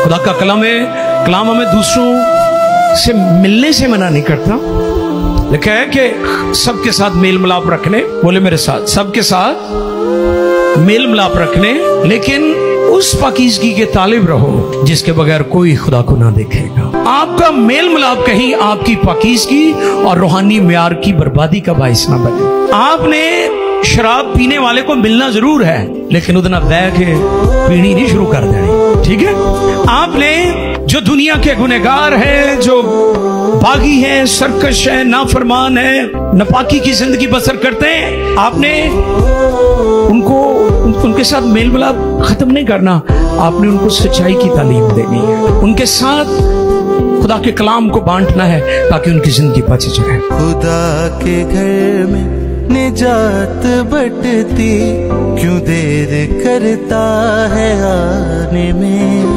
खुदा का कलाम हमें दूसरों से मिलने से मना नहीं करता। लिखा है कि सबके साथ मेल मिलाप रखने, बोले मेरे साथ, सबके साथ मेल मिलाप रखने, लेकिन उस पाकीज़गी के तालिब रहो जिसके बगैर कोई खुदा को ना देखेगा। आपका मेल मिलाप कहीं आपकी पाकीज़गी और रूहानी म्यार की बर्बादी का बाइस ना बने। आपने शराब पीने वाले को मिलना जरूर है, लेकिन उतना बैग पीनी नहीं शुरू कर देनी, ठीक है। आपने जो दुनिया के गुनहगार हैं, जो बागी हैं, सरकश हैं, नाफरमान हैं, नापाकी की जिंदगी बसर करते हैं, आपने उनके साथ मेल मिलाप खत्म नहीं करना, आपने उनको सच्चाई की तालीम देनी है, उनके साथ खुदा के कलाम को बांटना है ताकि उनकी जिंदगी बच जाए। खुदा के घर में निजात बटती, क्यों देर करता है आने में।